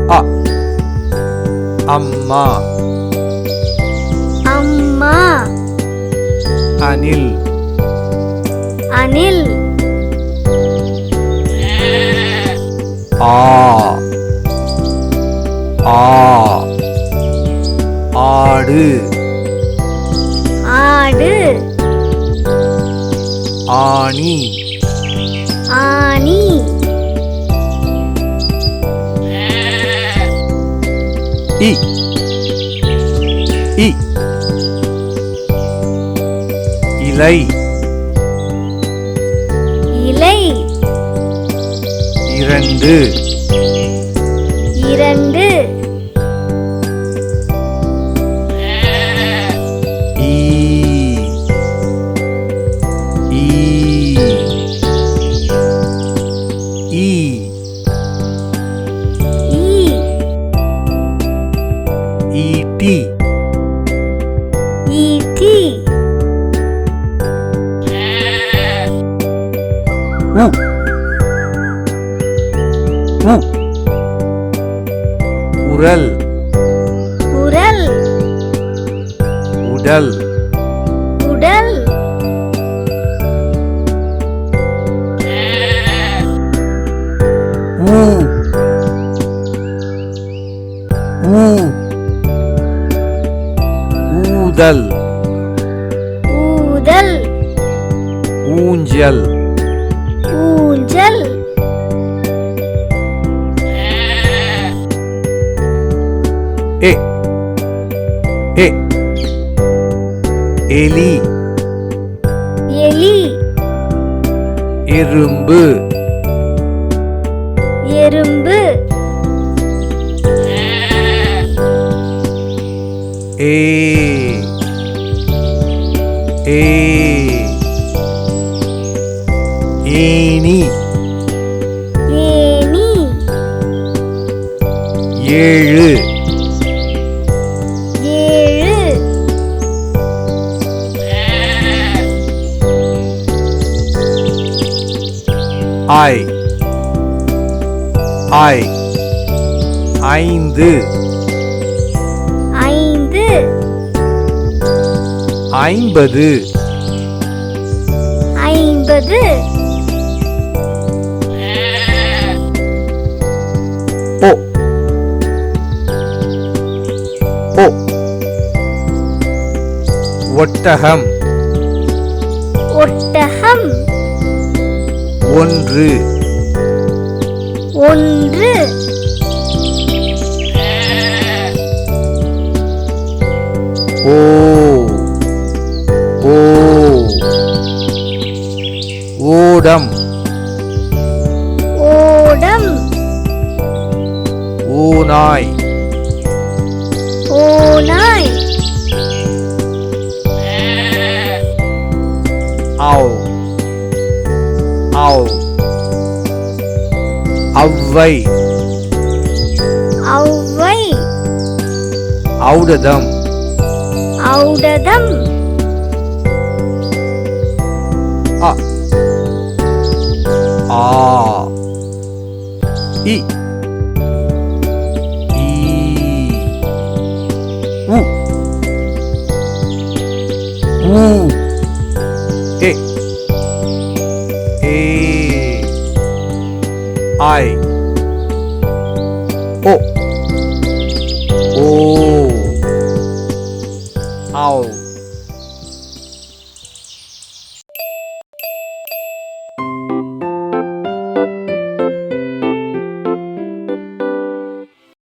அ அம்மா அம்மா அணில் அணில் ஆ ஆ ஆடு ஆடு ஆணி ஆணி இ இ இலை இலை இரண்டு இரண்டு ஈ ஈ ஈ ஈ ஈட்டி ஈட்டி உ உ உரல் உரல் உடல் உடல் ஊ ஊ ஊதல் ஊதல் ஊஞ்சல் ஊஞ்சல் எ எ எலி எலி எறும்பு எறும்பு ஏ ஏ ஏனி ஏனி ஏழு ஏழு ஐ ஐ ஐந்து ஐந்து ஐம்பது ஐம்பது ஓ ஓ ஒட்டகம் ஒட்டகம் ஒன்று ஒன்று ஓ ஓ ஓடம் ஓடம் ஓநாய் ஓநாய் ஆவ் ஆவ் அவ்வை ஔவை ஔடதம் ஔடதம் அ ஆ இ ஈ உ ஊ எ ஏ ஐ ஓ